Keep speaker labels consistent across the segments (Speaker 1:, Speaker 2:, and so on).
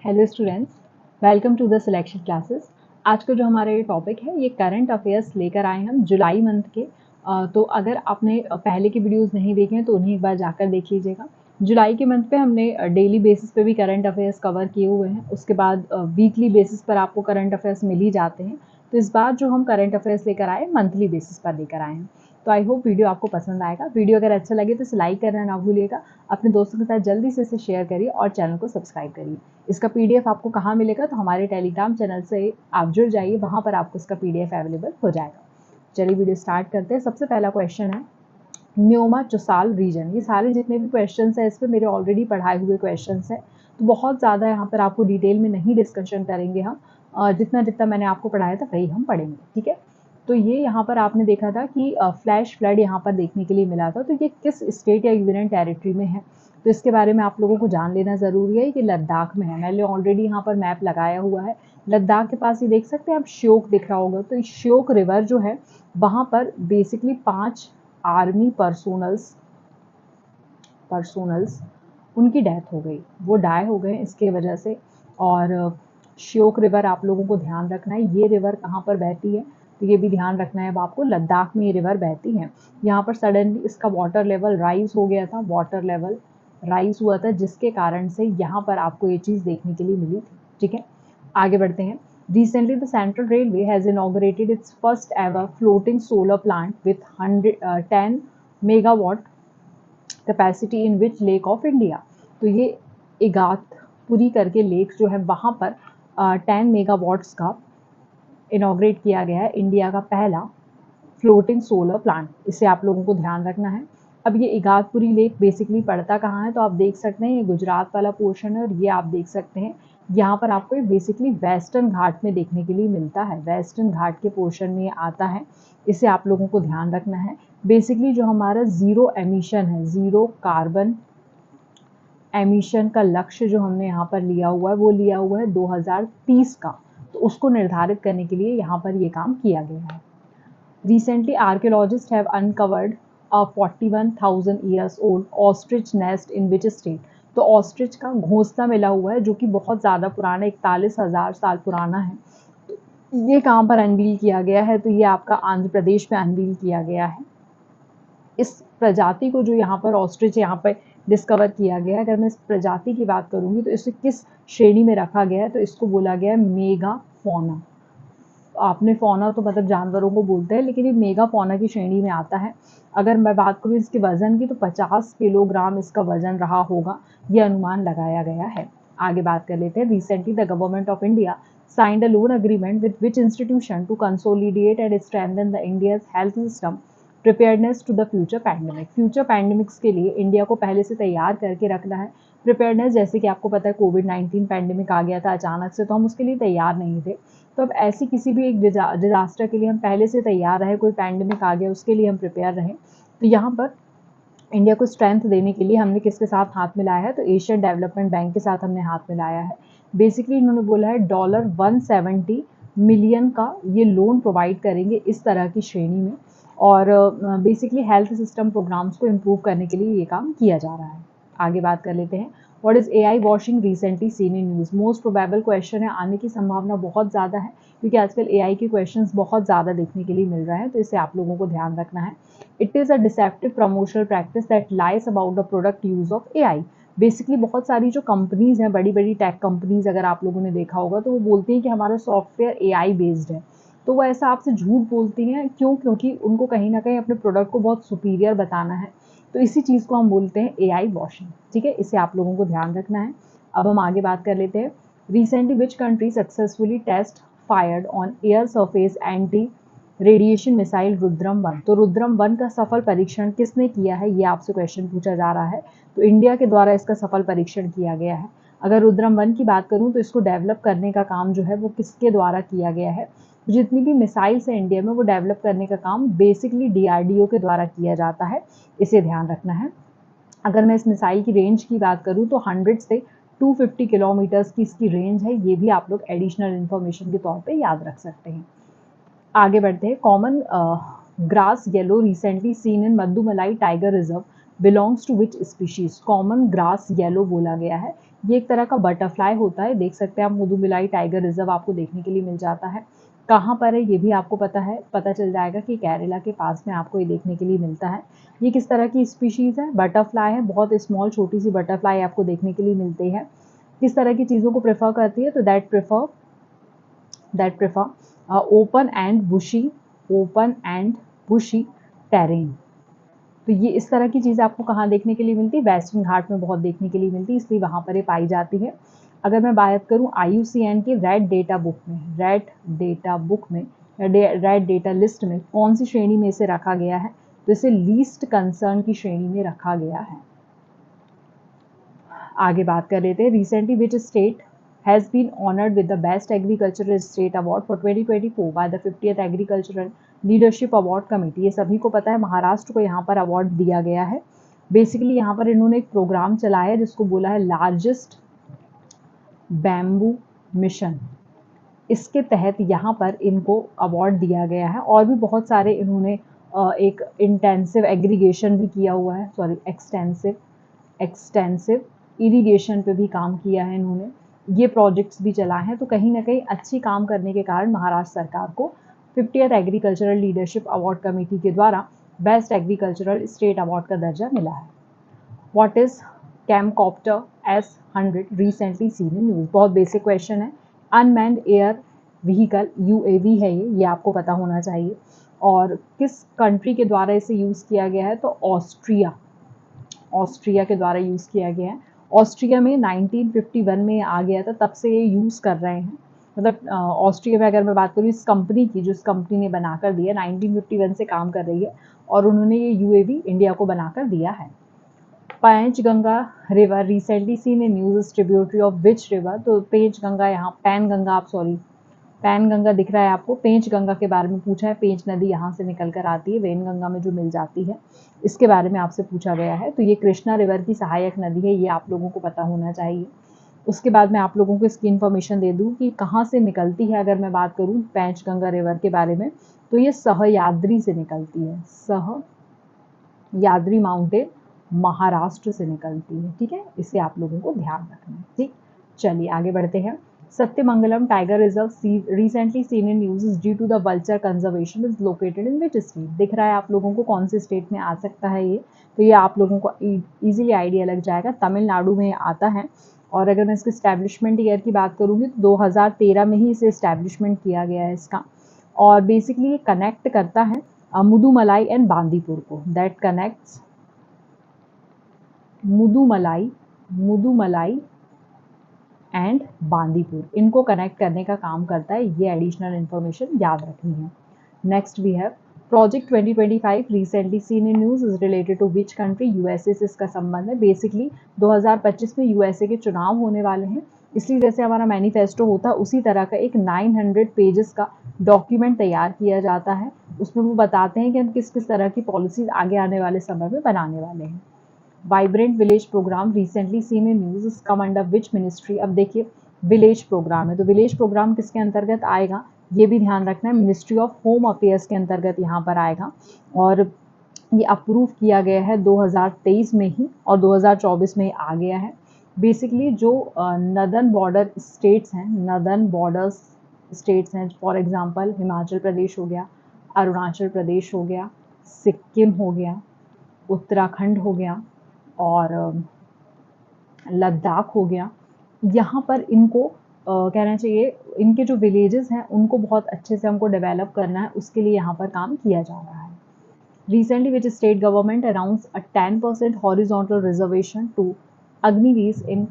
Speaker 1: Hello students, welcome to the selection classes. आज का जो हमारा ये टॉपिक है ये करंट अफेयर्स लेकर आए हम जुलाई मंथ के। तो अगर आपने पहले की वीडियोस नहीं देखे हैं तो उन्हें एक बार जाकर देख लीजिएगा। जुलाई के मंथ पे हमने डेली बेसिस पे भी करंट अफेयर्स कवर किए हुए हैं, उसके बाद वीकली बेसिस पर आपको करंट अफेयर्स मिल ही जाते हैं। तो इस बार जो हम करंट अफेयर्स लेकर आए मंथली बेसिस पर लेकर आए हैं। तो आई होप वीडियो आपको पसंद आएगा। वीडियो अगर अच्छा लगे तो इसे लाइक करना ना भूलिएगा, अपने दोस्तों के साथ जल्दी से इसे शेयर करिए और चैनल को सब्सक्राइब करिए। इसका पीडीएफ आपको कहाँ मिलेगा, तो हमारे टेलीग्राम चैनल से आप जुड़ जाइए, वहाँ पर आपको इसका पीडीएफ अवेलेबल हो जाएगा। चलिए वीडियो स्टार्ट करते हैं। सबसे पहला क्वेश्चन है न्योमा चुसाल रीजन। ये सारे जितने भी क्वेश्चन है इस पर मेरे ऑलरेडी पढ़ाए हुए क्वेश्चन है, तो बहुत ज़्यादा यहाँ पर आपको डिटेल में नहीं डिस्कशन करेंगे हम। जितना जितना मैंने आपको पढ़ाया था वही हम पढ़ेंगे, ठीक है। तो ये यहाँ पर आपने देखा था कि फ्लैश फ्लड यहाँ पर देखने के लिए मिला था, तो ये किस स्टेट या यूनियन टेरिटरी में है, तो इसके बारे में आप लोगों को जान लेना ज़रूरी है कि लद्दाख में है। मैंने ऑलरेडी यहाँ पर मैप लगाया हुआ है। लद्दाख के पास ये देख सकते हैं आप, श्योक दिख रहा होगा, तो श्योक रिवर जो है वहाँ पर बेसिकली 5 आर्मी पर्सोनल्स उनकी डेथ हो गई, वो डाई हो गए इसके वजह से। और श्योक रिवर आप लोगों को ध्यान रखना है, ये रिवर कहाँ पर बहती है, तो ये भी ध्यान रखना है। अब आपको लद्दाख में ये रिवर बहती है। यहाँ पर सडनली इसका वाटर लेवल राइज हो गया था, वाटर लेवल राइज हुआ था, जिसके कारण से यहाँ पर आपको ये चीज़ देखने के लिए मिली थी, ठीक है। आगे बढ़ते हैं। Recently, the Central Railway has inaugurated its first ever floating solar plant with 10 megawatt capacity in which lake of India. तो ये इगातपुरी करके लेक जो है वहाँ पर 10 मेगावाट्स का इनॉग्रेट किया गया है, इंडिया का पहला फ्लोटिंग सोलर प्लांट। इसे आप लोगों को ध्यान रखना है। अब ये इगातपुरी लेक बेसिकली पड़ता कहाँ है, तो आप देख सकते हैं ये गुजरात वाला पोर्शन है, और ये आप देख सकते हैं यहाँ पर आपको बेसिकली वेस्टर्न घाट में देखने के लिए मिलता है, वेस्टर्न घाट के पोर्शन में आता है। इसे आप लोगों को ध्यान रखना है। बेसिकली जो हमारा ज़ीरो एमिशन है, ज़ीरो कार्बन एमिशन का लक्ष्य जो हमने यहाँ पर लिया हुआ है वो लिया हुआ है 2030 का, तो उसको निर्धारित करने के लिए यहाँ पर ये काम किया गया है। Recently, archaeologists have uncovered a 41,000 years old ostrich nest in which state? तो ऑस्ट्रिच का घोंसला मिला हुआ है जो कि बहुत ज़्यादा पुराना 41,000 साल पुराना है। तो ये कहाँ पर अनवील किया गया है, तो ये आपका आंध्र प्रदेश में अनवील किया गया है। इस प्रजाति को जो यहाँ पर ऑस्ट्रिच यहाँ पर डिस्कवर किया गया है, अगर मैं इस प्रजाति की बात करूँगी तो इसे किस श्रेणी में रखा गया है, तो इसको बोला गया है मेगा फौना। आपने फौना तो मतलब जानवरों को बोलते हैं, लेकिन ये मेगा फौना की श्रेणी में आता है। अगर मैं बात करूँ इसके वजन की, तो 50 किलोग्राम इसका वजन रहा होगा, ये अनुमान लगाया गया है। आगे बात कर लेते हैं। Recently the government of India signed a loan agreement with which institution to consolidate and strengthen the India's health system preparedness to the future pandemic। Future pandemics के लिए इंडिया को पहले से तैयार करके रखना है। प्रिपेयर्डनेस, जैसे कि आपको पता है कोविड-19 पैंडमिक आ गया था अचानक से, तो हम उसके लिए तैयार नहीं थे। तो अब ऐसी किसी भी एक डिजास्टर के लिए हम पहले से तैयार रहे, कोई पैंडमिक आ गया उसके लिए हम प्रिपेयर रहे। तो यहाँ पर इंडिया को स्ट्रेंथ देने के लिए हमने किसके साथ हाथ मिलाया है, तो एशियन डेवलपमेंट बैंक के साथ हमने हाथ मिलाया है। बेसिकली इन्होंने बोला है $170 मिलियन का ये लोन प्रोवाइड करेंगे इस तरह की श्रेणी में, और बेसिकली हेल्थ सिस्टम प्रोग्राम्स को इम्प्रूव करने के लिए ये काम किया जा रहा है। आगे बात कर लेते हैं। What is AI washing recently seen in news? Most probable question है, आने की संभावना बहुत ज़्यादा है क्योंकि आजकल AI के क्वेश्चंस बहुत ज़्यादा देखने के लिए मिल रहे हैं, तो इसे आप लोगों को ध्यान रखना है। It is a deceptive promotional practice that lies about the product use of AI। Basically बहुत सारी जो कंपनीज हैं, बड़ी बड़ी टेक कंपनीज, अगर आप लोगों ने देखा होगा तो वो बोलती हैं कि हमारा सॉफ्टवेयर AI बेस्ड है, तो वो ऐसा आपसे झूठ बोलती हैं। क्यों? क्योंकि उनको कहीं ना कहीं अपने प्रोडक्ट को बहुत सुपीरियर बताना है, तो इसी चीज़ को हम बोलते हैं AI वॉशिंग, ठीक है। इसे आप लोगों को ध्यान रखना है। अब हम आगे बात कर लेते हैं। Recently which country successfully test fired on air surface anti radiation missile Rudram one? तो रुद्रम-1 का सफल परीक्षण किसने किया है, ये आपसे क्वेश्चन पूछा जा रहा है। तो इंडिया के द्वारा इसका सफल परीक्षण किया गया है। अगर रुद्रम-1 की बात करूं तो इसको डेवलप करने का काम जो है वो किसके द्वारा किया गया है? जितनी भी मिसाइल्स है इंडिया में वो डेवलप करने का काम बेसिकली DRDO के द्वारा किया जाता है, इसे ध्यान रखना है। अगर मैं इस मिसाइल की रेंज की बात करूं तो 100 से 250 किलोमीटर्स की इसकी रेंज है, ये भी आप लोग एडिशनल इन्फॉर्मेशन के तौर पे याद रख सकते हैं। आगे बढ़ते हैं। Common grass yellow recently seen in Mudumalai tiger reserve belongs to which species, common grass yellow बोला गया है। ये एक तरह का बटरफ्लाई होता है, देख सकते हैं आप मुदुमलाई टाइगर रिजर्व आपको देखने के लिए मिल जाता है। कहाँ पर है ये भी आपको पता है, पता चल जाएगा कि केरला के पास में आपको ये देखने के लिए मिलता है। ये किस तरह की स्पीशीज है, बटरफ्लाई है, बहुत स्मॉल छोटी सी बटरफ्लाई आपको देखने के लिए मिलती है। किस तरह की चीज़ों को प्रेफर करती है, तो that prefer open and bushy terrain. तो ये इस तरह की चीज़ आपको कहाँ देखने के लिए मिलती है, वेस्टर्न घाट में बहुत देखने के लिए मिलती है, इसलिए वहाँ पर ये पाई जाती है। अगर मैं बात करूँ IUCN की रेड डेटा लिस्ट में कौन सी श्रेणी में इसे रखा गया है, तो इसे लीस्ट कंसर्न की श्रेणी में रखा गया है। आगे बात कर लेते हैं, recently which state has been honored with the Best Agricultural State Award for 2024 by the 50th Agricultural Leadership Award Committee। ये सभी को पता है, महाराष्ट्र को यहाँ पर अवार्ड दिया गया है। बेसिकली यहाँ पर इन्होंने एक प्रोग्राम चलाया है जिसको बोला है लार्जेस्ट बैम्बू मिशन। इसके तहत यहाँ पर इनको अवार्ड दिया गया है, और भी बहुत सारे इन्होंने एक इंटेंसिव एग्रीगेशन भी किया हुआ है, सॉरी एक्सटेंसिव इरिगेशन पे भी काम किया है इन्होंने, ये प्रोजेक्ट्स भी चलाए हैं। तो कहीं ना कहीं अच्छी काम करने के कारण महाराष्ट्र सरकार को 50th agricultural leadership award committee के द्वारा बेस्ट एग्रीकल्चरल स्टेट अवार्ड का दर्जा मिला है। What is Camcopter S100 recently seen in news, बहुत बेसिक क्वेश्चन है। अनमैन्ड एयर व्हीकल UAV है ये आपको पता होना चाहिए। और किस कंट्री के द्वारा इसे यूज़ किया गया है, तो ऑस्ट्रिया के द्वारा यूज़ किया गया है। ऑस्ट्रिया में 1951 में आ गया था, तब से ये यूज़ कर रहे हैं। मतलब ऑस्ट्रिया में अगर मैं बात करूँ इस कंपनी की, जो इस कंपनी ने बनाकर दिया, 1951 से काम कर रही है और उन्होंने ये UAV इंडिया को बनाकर दिया है। Panchganga river recently seen in news, tributary of which river, तो पैंचगंगा यहाँ पैनगंगा दिख रहा है आपको, पेंचगंगा के बारे में पूछा है। पेंच नदी यहाँ से निकल कर आती है, वेनगंगा में जो मिल जाती है, इसके बारे में आपसे पूछा गया है। तो ये कृष्णा रिवर की सहायक नदी है, ये आप लोगों को पता होना चाहिए। उसके बाद मैं आप लोगों को इसकी इन्फॉर्मेशन दे दूँ कि कहाँ से निकलती है। अगर मैं बात करूँ पैंचगंगा रिवर के बारे में, तो ये सहयाद्री से निकलती है, सहयाद्री माउंटेन महाराष्ट्र से निकलती है। ठीक है, इसे आप लोगों को ध्यान रखना है। ठीक, चलिए आगे बढ़ते हैं। Sathyamangalam tiger reserve recently seen in news due to the vulture conservation is located in which state, दिख रहा है आप लोगों को कौन से स्टेट में आ सकता है ये, तो ये आप लोगों को इजीली आइडिया लग जाएगा, तमिलनाडु में आता है। और अगर मैं इसके स्टैब्लिशमेंट ईयर की बात करूँगी तो 2013 में ही इसे इस्टेब्लिशमेंट किया गया है इसका। और बेसिकली ये कनेक्ट करता है मुदुमलाई एंड बांदीपुर को, that connects Mudumalai and Bandipur, इनको कनेक्ट करने का काम करता है। ये एडिशनल इन्फॉर्मेशन याद रखनी है। Next we have project 2025 recently seen in news is related to which country, USA से इसका संबंध है। बेसिकली 2025 में USA के चुनाव होने वाले हैं, इसलिए जैसे हमारा मैनिफेस्टो होता है उसी तरह का एक 900 पेजेस का डॉक्यूमेंट तैयार किया जाता है। उसमें वो बताते हैं कि हम किस किस तरह की पॉलिसीज आगे आने वाले समय में बनाने वाले हैं। Vibrant village programme recently seen in news come under which ministry, अब देखिए विलेज प्रोग्राम है, तो विलेज प्रोग्राम किसके अंतर्गत आएगा, ये भी ध्यान रखना है, मिनिस्ट्री ऑफ होम अफेयर्स के अंतर्गत यहाँ पर आएगा। और ये अप्रूव किया गया है 2023 में ही, और 2024 में आ गया है। बेसिकली जो नदर्न बॉर्डर स्टेट्स हैं, फॉर एग्जांपल हिमाचल प्रदेश हो गया, अरुणाचल प्रदेश हो गया, सिक्किम हो गया, उत्तराखंड हो गया और लद्दाख हो गया, यहाँ पर इनको कहना चाहिए इनके जो विलेजेस हैं उनको बहुत अच्छे से हमको डेवलप करना है, उसके लिए यहाँ पर काम किया जा रहा है। Recently, which state government announced a 10% horizontal reservation to Agniveer in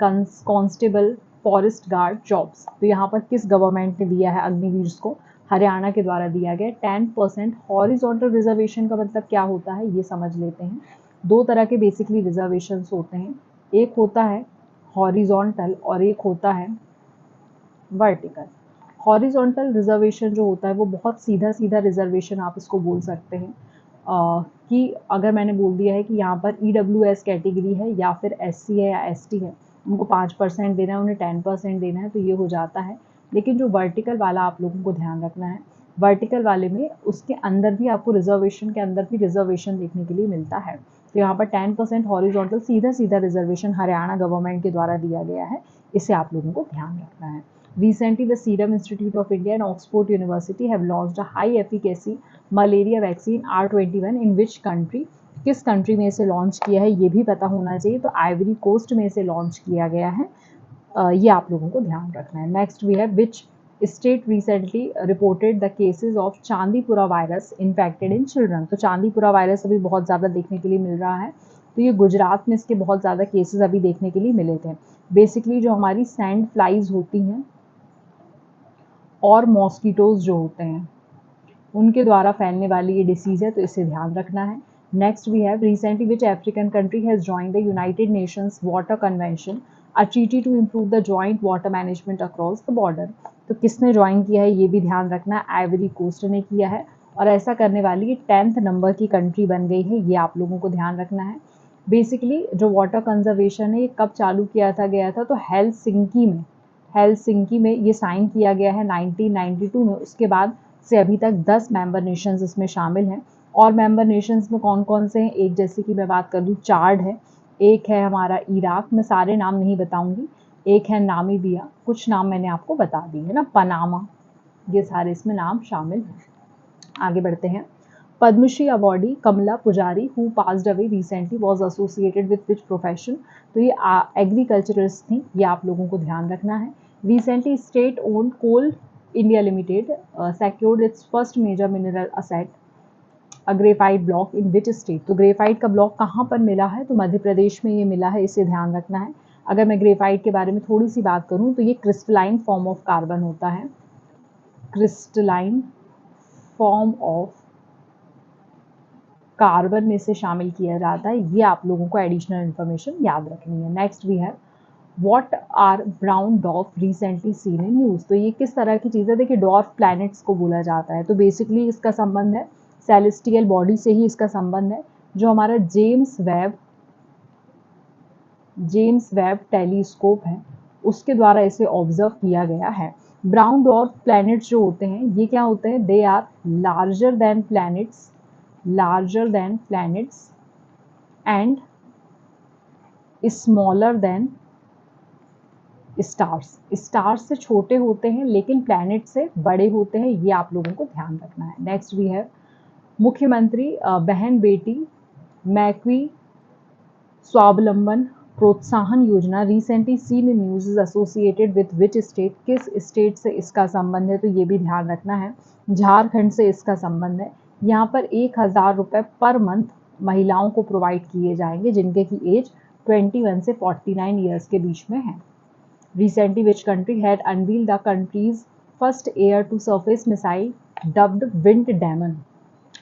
Speaker 1: constable forest guard jobs, तो यहाँ पर किस गवर्नमेंट ने दिया है अग्निवीर को, हरियाणा के द्वारा दिया गया। 10% हॉरिजॉन्टल रिजर्वेशन का मतलब क्या होता है ये समझ लेते हैं। दो तरह के बेसिकली रिजर्वेशन होते हैं, एक होता है हॉरिजॉन्टल और एक होता है वर्टिकल। हॉरिजॉन्टल रिजर्वेशन जो होता है वो बहुत सीधा सीधा रिजर्वेशन आप इसको बोल सकते हैं, कि अगर मैंने बोल दिया है कि यहाँ पर EWS कैटेगरी है या फिर SC है या ST है, उनको 5% देना है, उन्हें 10% देना है, तो ये हो जाता है। लेकिन जो वर्टिकल वाला आप लोगों को ध्यान रखना है, वर्टिकल वाले में उसके अंदर भी आपको रिजर्वेशन के अंदर भी रिजर्वेशन देखने के लिए मिलता है। तो यहाँ पर 10% हॉरिजॉन्टल सीधा सीधा रिजर्वेशन हरियाणा गवर्नमेंट के द्वारा दिया गया है, इसे आप लोगों को ध्यान रखना है। Recently, the Serum Institute of India and Oxford University have launched a high-efficacy malaria vaccine R21 in which country? किस कंट्री में इसे लॉन्च किया है ये भी पता होना चाहिए। तो आइवरी कोस्ट में इसे लॉन्च किया गया है, ये आप लोगों को ध्यान रखना है। Next we have which state recently reported the cases of Chandipura virus infected in children. तो चांदीपुरा वायरस अभी बहुत ज़्यादा देखने के लिए मिल रहा है, तो ये गुजरात में इसके बहुत ज़्यादा केसेस अभी देखने के लिए मिले थे। बेसिकली जो हमारी सैंड फ्लाइज होती हैं और मॉस्किटोज जो होते हैं उनके द्वारा फैलने वाली ये डिसीज़ है, तो इसे ध्यान रखना है। Next we have recently which African country has joined the United Nations water convention a treaty to improve the joint water management across the border. तो किसने ज्वाइन किया है ये भी ध्यान रखना है, आइवरी कोस्ट ने किया है, और ऐसा करने वाली ये 10th नंबर की कंट्री बन गई है, ये आप लोगों को ध्यान रखना है। बेसिकली जो वाटर कंजर्वेशन है ये कब चालू किया गया था, तो हेलसिंकी में ये साइन किया गया है 1992 में। उसके बाद से अभी तक 10 मेंबर नेशंस इसमें शामिल हैं, और मेंबर नेशंस में कौन कौन से हैं, एक जैसे कि मैं बात कर दूँ चाड है, एक है हमारा इराक, मैं सारे नाम नहीं बताऊंगी, एक है नामीबिया, कुछ नाम मैंने आपको बता दी है ना, पनामा, ये सारे इसमें नाम शामिल हैं। आगे बढ़ते हैं। पद्मश्री अवॉर्डी कमला पुजारी who passed away recently was associated with which profession. तो ये एग्रीकल्चरिस्ट थी, ये आप लोगों को ध्यान रखना है। Recently state owned Coal India limited secured its first major mineral asset a graphite block in which state. तो ग्रेफाइट का ब्लॉक कहाँ पर मिला है, तो मध्य प्रदेश में ये मिला है, इसे ध्यान रखना है। अगर मैं ग्रेफाइट के बारे में थोड़ी सी बात करूँ तो ये क्रिस्टलाइन फॉर्म ऑफ कार्बन होता है, क्रिस्टलाइन फॉर्म ऑफ कार्बन में से शामिल किया जाता है, ये आप लोगों को एडिशनल इन्फॉर्मेशन याद रखनी है। Next we have what are brown dwarf recently seen in news. तो ये किस तरह की चीज़ है, देखिए डॉर्फ प्लैनेट्स को बोला जाता है, तो बेसिकली इसका संबंध है सेलेस्टियल बॉडी से ही इसका संबंध है। जो हमारा जेम्स वेब टेलीस्कोप है उसके द्वारा इसे ऑब्जर्व किया गया है। ब्राउन डॉर्फ प्लैनेट्स जो होते हैं ये क्या होते हैं, they are larger than planets and smaller than stars से छोटे होते हैं लेकिन प्लैनेट से बड़े होते हैं, ये आप लोगों को ध्यान रखना है। नेक्स्ट वी हैव मुख्यमंत्री बहन बेटी मैक्वी स्वावलंबन प्रोत्साहन योजना recently seen in news is associated with which state. किस स्टेट से इसका संबंध है, तो ये भी ध्यान रखना है, झारखंड से इसका संबंध है। यहाँ पर 1000 रुपये पर मंथ महिलाओं को प्रोवाइड किए जाएंगे जिनके की एज 21 से 49 ईयर्स के बीच में है। Recently, which country had unveiled the country's first air-to-surface missile dubbed Wind Daemon?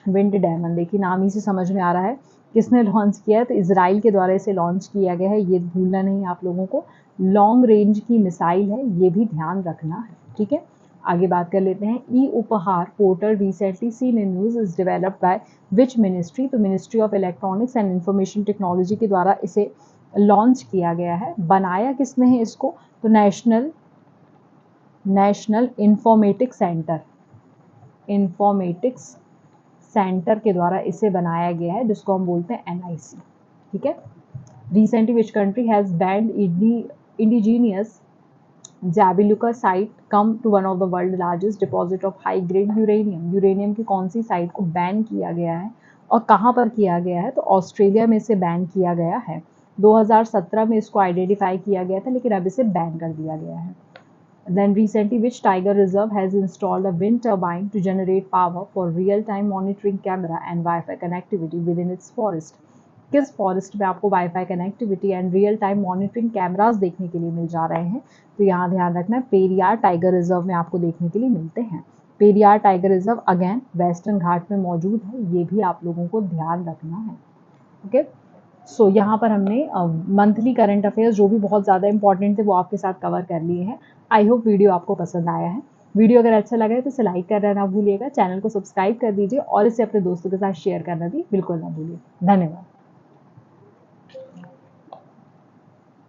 Speaker 1: Wind diamond देखिए नाम ही से समझ में आ रहा है किसने लॉन्च किया है, तो इसराइल के द्वारा इसे लॉन्च किया गया है, ये भूलना नहीं आप लोगों को। लॉन्ग रेंज की मिसाइल है, ये भी ध्यान रखना है, ठीक है। आगे बात कर लेते हैं। E Upahar portal recently seen in news is developed by which ministry. तो ministry of electronics and information technology के द्वारा इसे लॉन्च किया गया है। बनाया किसने है इसको, तो नेशनल इंफॉर्मेटिक्स सेंटर के द्वारा इसे बनाया गया है, जिसको हम बोलते हैं NIC, ठीक है। Recently which country has banned indigenous Jabiluka site come to one of the world largest deposit of high grade uranium की कौन सी साइट को बैन किया गया है और कहाँ पर किया गया है, तो ऑस्ट्रेलिया में इसे बैन किया गया है। 2017 में इसको आइडेंटिफाई किया गया था लेकिन अब इसे बैन कर दिया गया है। Then recently, which tiger reserve has installed a wind turbine to generate power for real-time monitoring camera and Wi-Fi connectivity within its forest? किस फॉरेस्ट में आपको wifi connectivity and real time monitoring cameras देखने के लिए मिल जा रहे हैं, तो यहाँ ध्यान रखना है पेरियार टाइगर रिजर्व में आपको देखने के लिए मिलते हैं। Periyar tiger reserve again western Ghat में मौजूद है, ये भी आप लोगों को ध्यान रखना है, ओके। सो यहाँ पर हमने मंथली करंट अफेयर्स जो भी बहुत ज़्यादा इंपॉर्टेंट थे वो आपके साथ कवर कर लिए हैं। आई होप वीडियो आपको पसंद आया है। वीडियो अगर अच्छा लगा है तो इसे लाइक करना ना भूलिएगा, चैनल को सब्सक्राइब कर दीजिए और इसे अपने दोस्तों के साथ शेयर करना भी बिल्कुल ना भूलिए। धन्यवाद।